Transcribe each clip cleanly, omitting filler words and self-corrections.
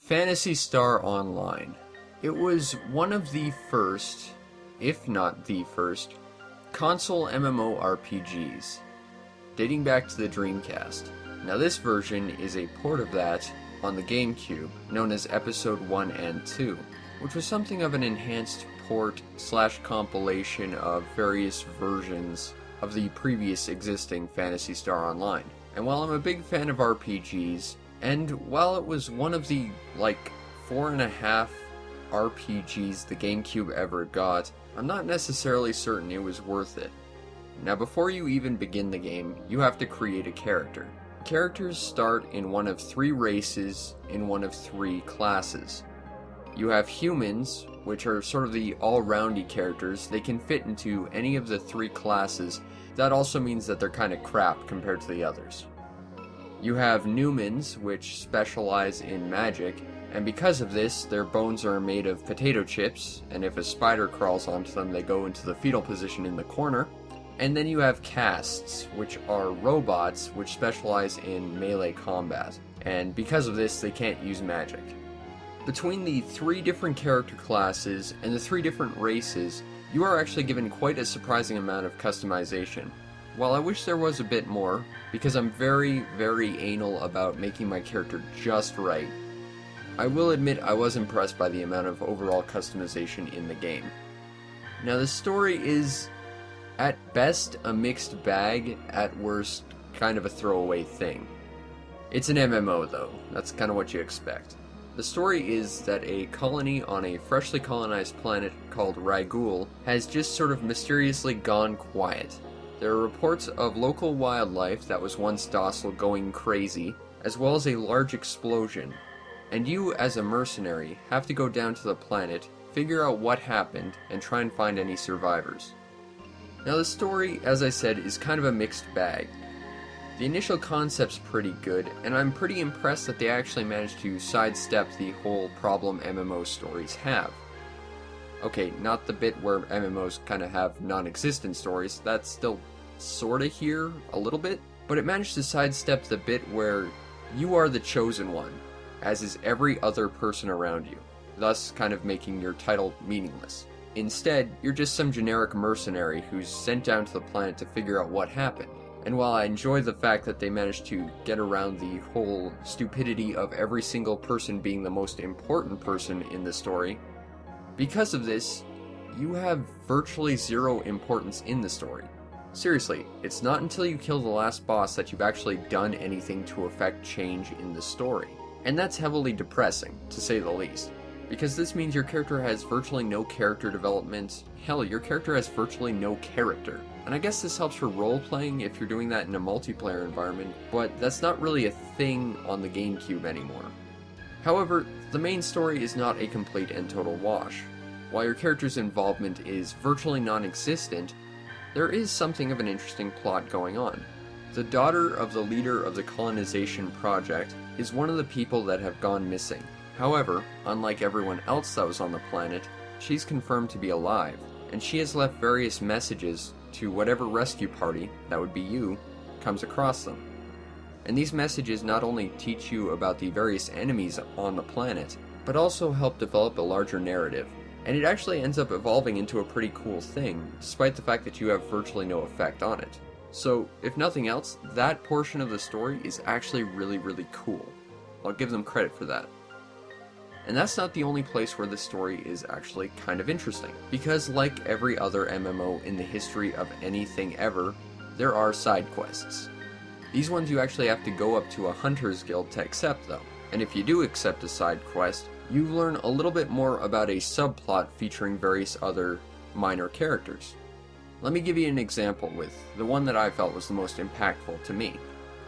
Phantasy Star Online. It was one of the first, if not the first, console MMORPGs, dating back to the Dreamcast. Now this version is a port of that on the GameCube, known as Episode 1 and 2, which was something of an enhanced port / compilation of various versions of the previous existing Phantasy Star Online. And while I'm a big fan of RPGs, and while it was one of the, 4.5 RPGs the GameCube ever got, I'm not necessarily certain it was worth it. Now before you even begin the game, you have to create a character. Characters start in one of 3 races in one of 3 classes. You have humans, which are sort of the all-roundy characters. They can fit into any of the 3 classes. That also means that they're kind of crap compared to the others. You have Newmans, which specialize in magic, and because of this, their bones are made of potato chips, and if a spider crawls onto them, they go into the fetal position in the corner. And then you have Casts, which are robots, which specialize in melee combat, and because of this, they can't use magic. Between the 3 different character classes and the 3 different races, you are actually given quite a surprising amount of customization. While I wish there was a bit more, because I'm very, very anal about making my character just right, I will admit I was impressed by the amount of overall customization in the game. Now the story is, at best, a mixed bag, at worst, kind of a throwaway thing. It's an MMO though, that's kind of what you expect. The story is that a colony on a freshly colonized planet called Raigul has just sort of mysteriously gone quiet. There are reports of local wildlife that was once docile going crazy, as well as a large explosion. And you, as a mercenary, have to go down to the planet, figure out what happened, and try and find any survivors. Now the story, as I said, is kind of a mixed bag. The initial concept's pretty good, and I'm pretty impressed that they actually managed to sidestep the whole problem MMO stories have. Okay, not the bit where MMOs kind of have non-existent stories, that's still sorta here, a little bit, but it managed to sidestep the bit where you are the chosen one, as is every other person around you, thus kind of making your title meaningless. Instead, you're just some generic mercenary who's sent down to the planet to figure out what happened. And while I enjoy the fact that they managed to get around the whole stupidity of every single person being the most important person in the story, because of this, you have virtually 0 importance in the story. Seriously, it's not until you kill the last boss that you've actually done anything to affect change in the story. And that's heavily depressing, to say the least. Because this means your character has virtually no character development. Hell, your character has virtually no character. And I guess this helps for role-playing if you're doing that in a multiplayer environment, but that's not really a thing on the GameCube anymore. However, the main story is not a complete and total wash. While your character's involvement is virtually non-existent, there is something of an interesting plot going on. The daughter of the leader of the colonization project is one of the people that have gone missing. However, unlike everyone else that was on the planet, she's confirmed to be alive, and she has left various messages to whatever rescue party, that would be you, comes across them. And these messages not only teach you about the various enemies on the planet, but also help develop a larger narrative. And it actually ends up evolving into a pretty cool thing, despite the fact that you have virtually no effect on it. So, if nothing else, that portion of the story is actually really, really cool. I'll give them credit for that. And that's not the only place where the story is actually kind of interesting, because like every other MMO in the history of anything ever, there are side quests. These ones you actually have to go up to a hunter's guild to accept though, and if you do accept a side quest, you learn a little bit more about a subplot featuring various other minor characters. Let me give you an example with the one that I felt was the most impactful to me.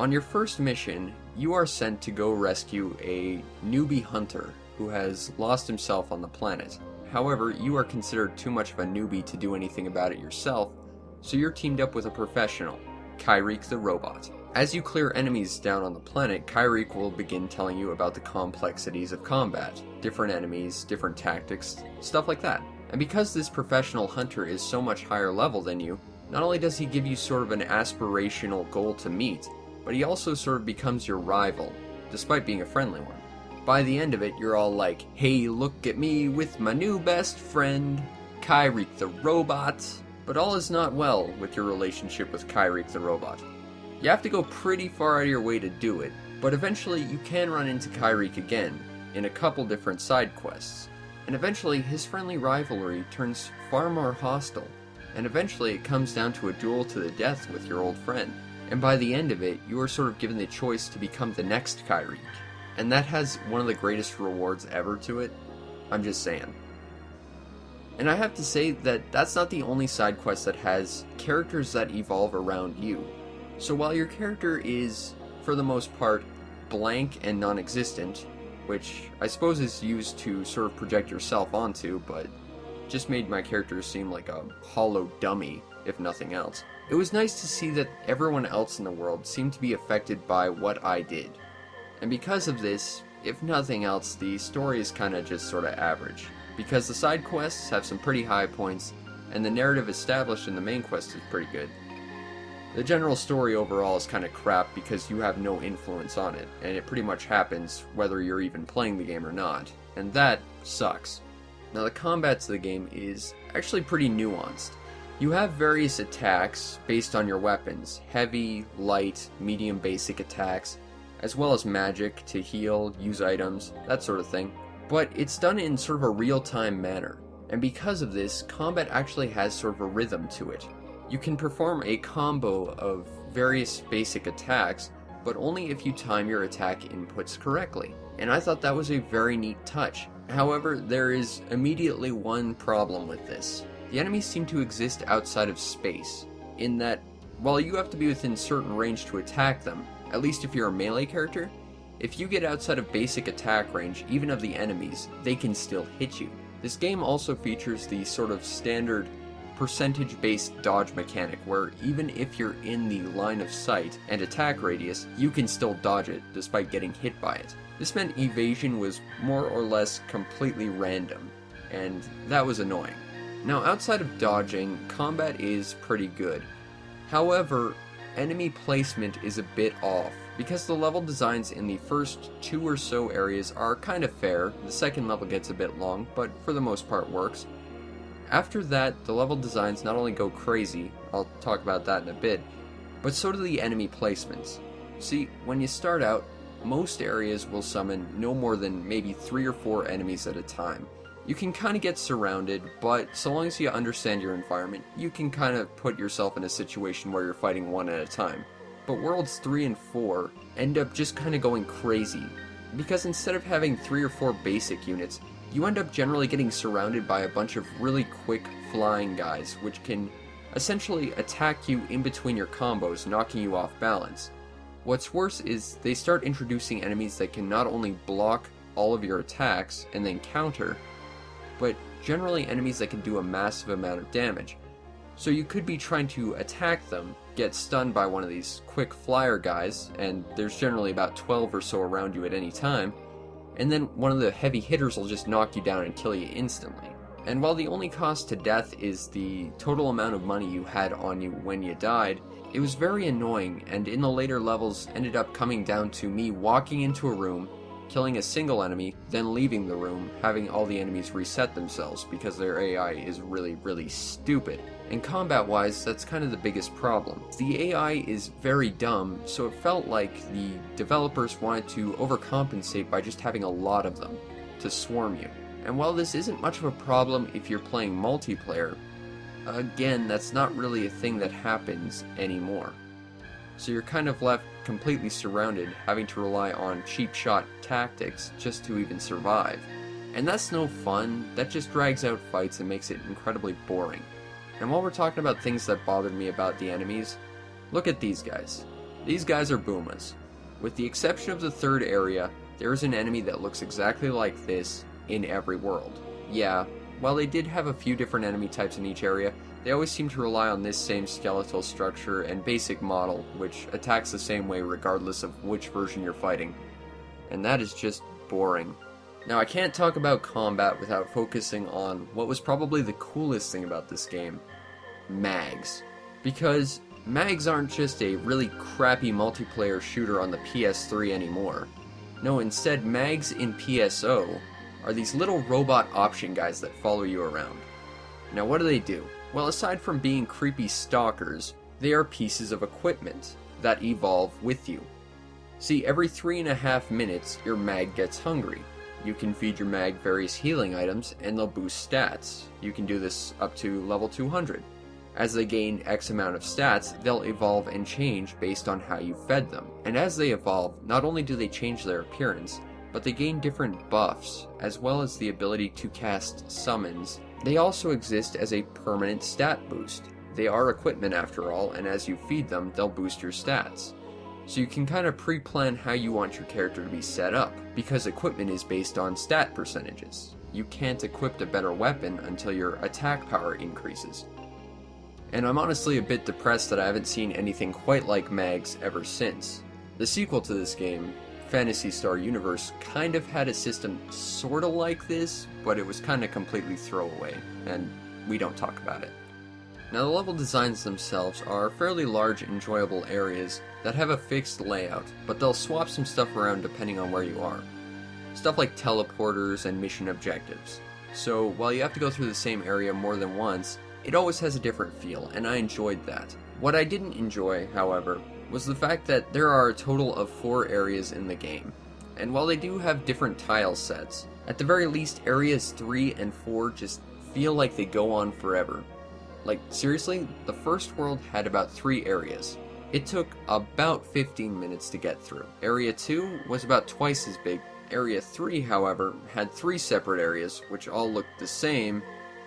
On your first mission, you are sent to go rescue a newbie hunter who has lost himself on the planet. However, you are considered too much of a newbie to do anything about it yourself, so you're teamed up with a professional, C.A.R.D the robot. As you clear enemies down on the planet, C.A.R.D will begin telling you about the complexities of combat, different enemies, different tactics, stuff like that. And because this professional hunter is so much higher level than you, not only does he give you sort of an aspirational goal to meet, but he also sort of becomes your rival, despite being a friendly one. by the end of it, you're all like, hey, look at me with my new best friend, Kyrick the robot. But all is not well with your relationship with Kyrick the robot. You have to go pretty far out of your way to do it, but eventually you can run into Kyrick again, in a couple different side quests. And eventually his friendly rivalry turns far more hostile, and eventually it comes down to a duel to the death with your old friend. And by the end of it, you are sort of given the choice to become the next Kyrick. And that has one of the greatest rewards ever to it. I'm just saying. And I have to say that that's not the only side quest that has characters that evolve around you. So while your character is, for the most part, blank and non-existent, which I suppose is used to sort of project yourself onto, but just made my character seem like a hollow dummy, if nothing else. It was nice to see that everyone else in the world seemed to be affected by what I did. And because of this, if nothing else, the story is kinda just sorta average. Because the side quests have some pretty high points, and the narrative established in the main quest is pretty good. The general story overall is kinda crap because you have no influence on it, and it pretty much happens whether you're even playing the game or not, and that sucks. Now the combat to the game is actually pretty nuanced. You have various attacks based on your weapons, heavy, light, medium basic attacks, as well as magic to heal, use items, that sort of thing. But it's done in sort of a real-time manner, and because of this, combat actually has sort of a rhythm to it. You can perform a combo of various basic attacks, but only if you time your attack inputs correctly, and I thought that was a very neat touch. However, there is immediately one problem with this. The enemies seem to exist outside of space, in that while you have to be within certain range to attack them, at least if you're a melee character, if you get outside of basic attack range, even of the enemies, they can still hit you. This game also features the sort of standard percentage-based dodge mechanic, where even if you're in the line of sight and attack radius, you can still dodge it despite getting hit by it. This meant evasion was more or less completely random, and that was annoying. Now outside of dodging, combat is pretty good. However, enemy placement is a bit off, because the level designs in the first 2 or so areas are kind of fair. The second level gets a bit long, but for the most part works. After that, the level designs not only go crazy, I'll talk about that in a bit, but so do the enemy placements. See, when you start out, most areas will summon no more than maybe 3 or 4 enemies at a time. You can kind of get surrounded, but so long as you understand your environment, you can kind of put yourself in a situation where you're fighting one at a time. But Worlds 3 and 4 end up just kind of going crazy, because instead of having 3 or 4 basic units, you end up generally getting surrounded by a bunch of really quick flying guys, which can essentially attack you in between your combos, knocking you off balance. What's worse is they start introducing enemies that can not only block all of your attacks and then counter, but generally enemies that can do a massive amount of damage. So you could be trying to attack them, get stunned by one of these quick flyer guys, and there's generally about 12 or so around you at any time, and then one of the heavy hitters will just knock you down and kill you instantly. And while the only cost to death is the total amount of money you had on you when you died, it was very annoying, and in the later levels ended up coming down to me walking into a room, killing a single enemy, then leaving the room, having all the enemies reset themselves because their AI is really stupid. And combat-wise, that's kind of the biggest problem. The AI is very dumb, so it felt like the developers wanted to overcompensate by just having a lot of them to swarm you. And while this isn't much of a problem if you're playing multiplayer, again, that's not really a thing that happens anymore. So you're kind of left completely surrounded, having to rely on cheap shot tactics just to even survive. And that's no fun, that just drags out fights and makes it incredibly boring. And while we're talking about things that bothered me about the enemies, look at these guys. These guys are Boomas. With the exception of the third area, there is an enemy that looks exactly like this in every world. Yeah, while they did have a few different enemy types in each area, they always seem to rely on this same skeletal structure and basic model, which attacks the same way regardless of which version you're fighting. And that is just boring. Now I can't talk about combat without focusing on what was probably the coolest thing about this game, mags. Because mags aren't just a really crappy multiplayer shooter on the PS3 anymore. No, instead, mags in PSO are these little robot option guys that follow you around. Now, what do? Well, aside from being creepy stalkers, they are pieces of equipment that evolve with you. See, every 3.5 minutes, your mag gets hungry. You can feed your mag various healing items, and they'll boost stats. You can do this up to level 200. As they gain X amount of stats, they'll evolve and change based on how you fed them. And as they evolve, not only do they change their appearance, but they gain different buffs, as well as the ability to cast summons. They also exist as a permanent stat boost. They are equipment after all, and as you feed them, they'll boost your stats. So you can kind of pre-plan how you want your character to be set up, because equipment is based on stat percentages. You can't equip a better weapon until your attack power increases. And I'm honestly a bit depressed that I haven't seen anything quite like mags ever since. The sequel to this game, Phantasy Star Universe, kind of had a system sorta like this, but it was kinda completely throwaway, and we don't talk about it. Now, the level designs themselves are fairly large, enjoyable areas that have a fixed layout, but they'll swap some stuff around depending on where you are. Stuff like teleporters and mission objectives. So, while you have to go through the same area more than once, it always has a different feel, and I enjoyed that. What I didn't enjoy, however, was the fact that there are a total of 4 areas in the game. And while they do have different tile sets, at the very least, areas 3 and 4 just feel like they go on forever. Like, seriously, the first world had about 3 areas. It took about 15 minutes to get through. Area 2 was about twice as big. Area 3, however, had 3 separate areas, which all looked the same,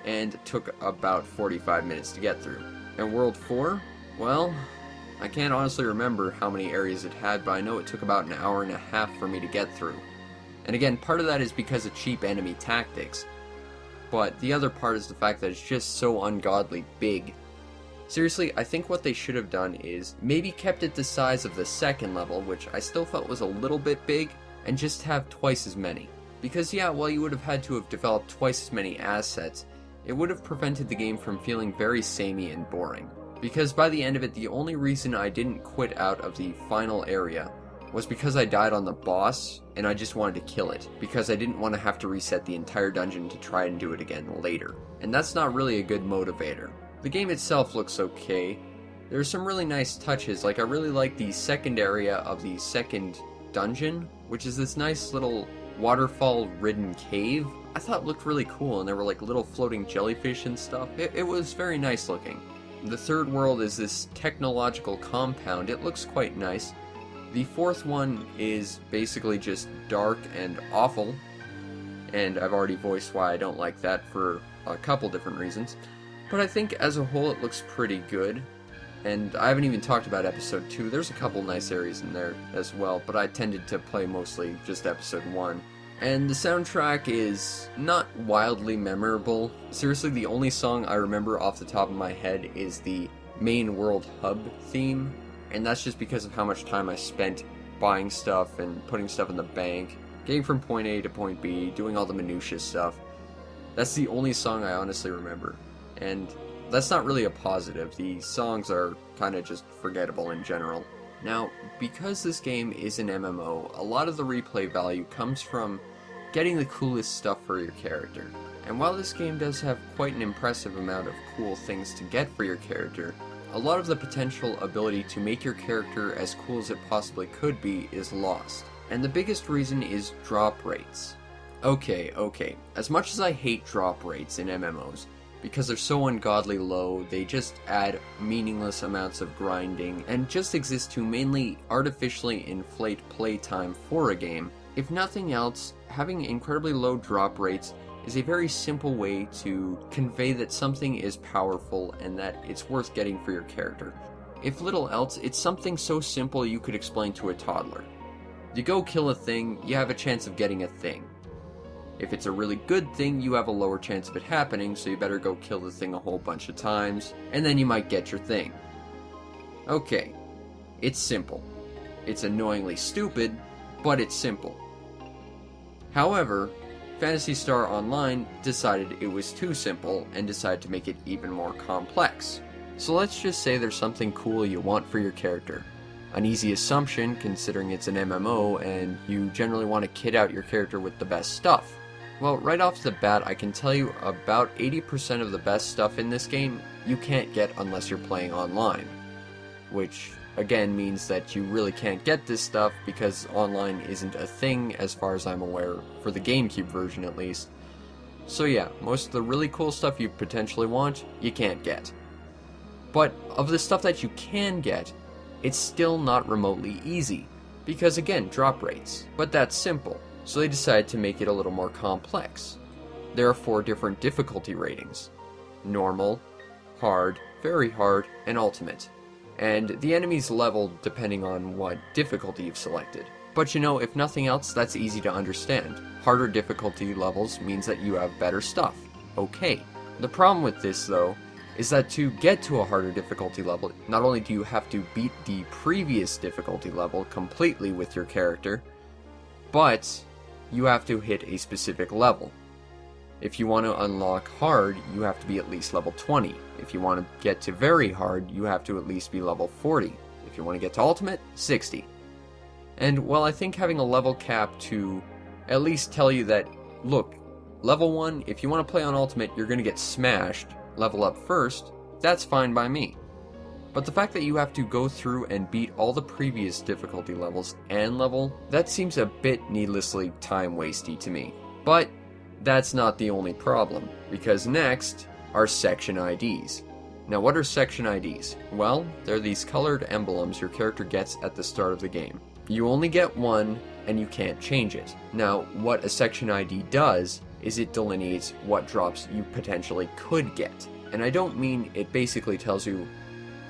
and took about 45 minutes to get through. And World 4? Well, I can't honestly remember how many areas it had, but I know it took about an hour and a half for me to get through. And again, part of that is because of cheap enemy tactics. But the other part is the fact that it's just so ungodly big. Seriously, I think what they should have done is maybe kept it the size of the second level, which I still felt was a little bit big, and just have twice as many. Because yeah, while you would have had to have developed twice as many assets, it would have prevented the game from feeling very samey and boring. Because by the end of it, the only reason I didn't quit out of the final area was because I died on the boss, and I just wanted to kill it, because I didn't want to have to reset the entire dungeon to try and do it again later. And that's not really a good motivator. The game itself looks okay. There's some really nice touches, like I really like the second area of the second dungeon, which is this nice little waterfall-ridden cave. I thought it looked really cool, and there were like little floating jellyfish and stuff. It was very nice looking. The third world is this technological compound. It looks quite nice. The fourth one is basically just dark and awful, and I've already voiced why I don't like that for a couple different reasons. But I think as a whole it looks pretty good, and I haven't even talked about episode 2. There's a couple nice areas in there as well, but I tended to play mostly just episode 1. And the soundtrack is not wildly memorable. Seriously, the only song I remember off the top of my head is the main world hub theme, and that's just because of how much time I spent buying stuff and putting stuff in the bank, getting from point A to point B, doing all the minutia stuff. That's the only song I honestly remember, and that's not really a positive. The songs are kind of just forgettable in general. Now, because this game is an MMO, a lot of the replay value comes from getting the coolest stuff for your character. And while this game does have quite an impressive amount of cool things to get for your character, a lot of the potential ability to make your character as cool as it possibly could be is lost. And the biggest reason is drop rates. Okay, as much as I hate drop rates in MMOs, because they're so ungodly low, they just add meaningless amounts of grinding, and just exist to mainly artificially inflate playtime for a game. If nothing else, having incredibly low drop rates is a very simple way to convey that something is powerful and that it's worth getting for your character. If little else, it's something so simple you could explain to a toddler. You go kill a thing, you have a chance of getting a thing. If it's a really good thing, you have a lower chance of it happening, so you better go kill the thing a whole bunch of times, and then you might get your thing. Okay, it's simple. It's annoyingly stupid, but it's simple. However, Phantasy Star Online decided it was too simple and decided to make it even more complex. So let's just say there's something cool you want for your character. An easy assumption, considering it's an MMO and you generally want to kit out your character with the best stuff. Well, right off the bat, I can tell you about 80% of the best stuff in this game you can't get unless you're playing online. Which, again, means that you really can't get this stuff because online isn't a thing, as far as I'm aware, for the GameCube version at least. So yeah, most of the really cool stuff you potentially want, you can't get. But of the stuff that you can get, it's still not remotely easy, because again, drop rates. But that's simple, so they decided to make it a little more complex. There are 4 different difficulty ratings: normal, hard, very hard, and ultimate. And the enemies level depending on what difficulty you've selected. But you know, if nothing else, that's easy to understand. Harder difficulty levels means that you have better stuff. Okay. The problem with this, though, is that to get to a harder difficulty level, not only do you have to beat the previous difficulty level completely with your character, but you have to hit a specific level. If you want to unlock hard, you have to be at least level 20. If you want to get to very hard, you have to at least be level 40. If you want to get to ultimate, 60. And while I think having a level cap to at least tell you that, look, level 1, if you want to play on ultimate, you're going to get smashed, level up first, that's fine by me. But the fact that you have to go through and beat all the previous difficulty levels and level, that seems a bit needlessly time-wasty to me. But that's not the only problem, because next are section IDs. Now what are section IDs? Well, they're these colored emblems your character gets at the start of the game. You only get one, and you can't change it. Now, what a section ID does is it delineates what drops you potentially could get. And I don't mean it basically tells you,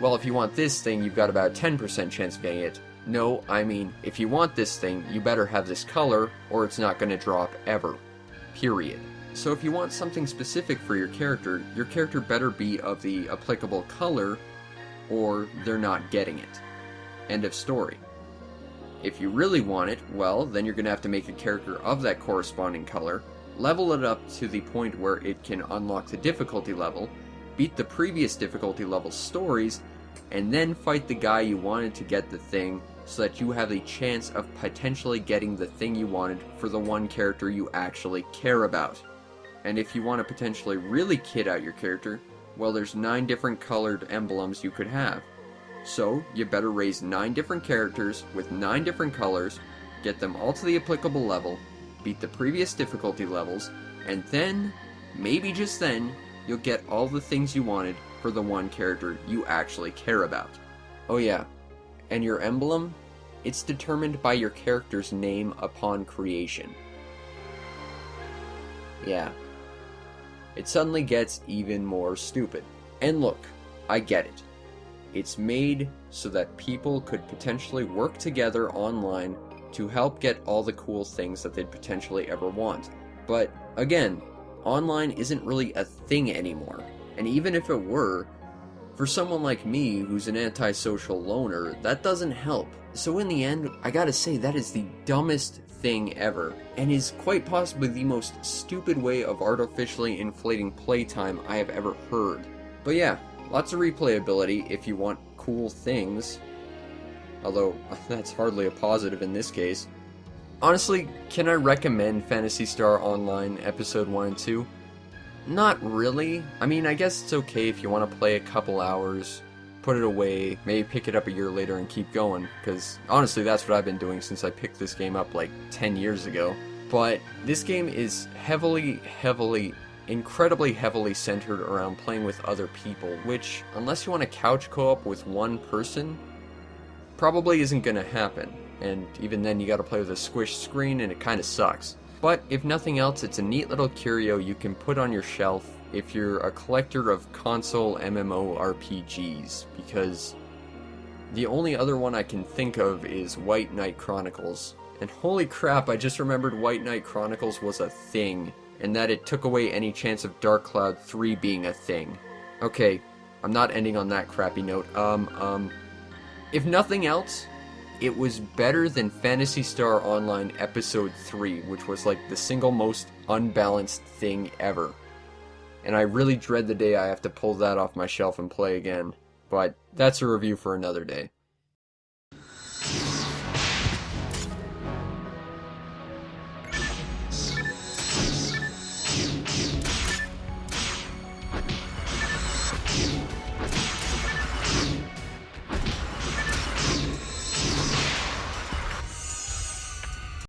well, if you want this thing, you've got about a 10% chance of getting it. No, I mean, if you want this thing, you better have this color, or it's not going to drop ever. Period. So if you want something specific for your character better be of the applicable color, or they're not getting it. End of story. If you really want it, well, then you're going to have to make a character of that corresponding color, level it up to the point where it can unlock the difficulty level, beat the previous difficulty level stories, and then fight the guy you wanted to get the thing so that you have a chance of potentially getting the thing you wanted for the one character you actually care about. And if you want to potentially really kit out your character, well, there's 9 different colored emblems you could have. So, you better raise 9 different characters with 9 different colors, get them all to the applicable level, beat the previous difficulty levels, and then, maybe just then, you'll get all the things you wanted for the one character you actually care about. Oh yeah, and your emblem? It's determined by your character's name upon creation. Yeah. It suddenly gets even more stupid. And look, I get it. It's made so that people could potentially work together online to help get all the cool things that they'd potentially ever want. But again, online isn't really a thing anymore. And even if it were, for someone like me who's an antisocial loner, that doesn't help. So in the end, I gotta say that is the dumbest thing ever, and is quite possibly the most stupid way of artificially inflating playtime I have ever heard. But yeah, lots of replayability if you want cool things. Although, that's hardly a positive in this case. Honestly, can I recommend Phantasy Star Online Episode 1 and 2? Not really. I mean, I guess it's okay if you want to play a couple hours, put it away, maybe pick it up a year later and keep going, because honestly that's what I've been doing since I picked this game up like 10 years ago. But this game is incredibly heavily centered around playing with other people, which, unless you want a couch co-op with one person, probably isn't gonna happen. And even then you gotta play with a squished screen and it kinda sucks. But if nothing else, it's a neat little curio you can put on your shelf if you're a collector of console MMORPGs, because the only other one I can think of is White Knight Chronicles. And holy crap, I just remembered White Knight Chronicles was a thing, and that it took away any chance of Dark Cloud 3 being a thing. Okay, I'm not ending on that crappy note. If nothing else, it was better than Phantasy Star Online Episode 3, which was like the single most unbalanced thing ever. And I really dread the day I have to pull that off my shelf and play again. But that's a review for another day.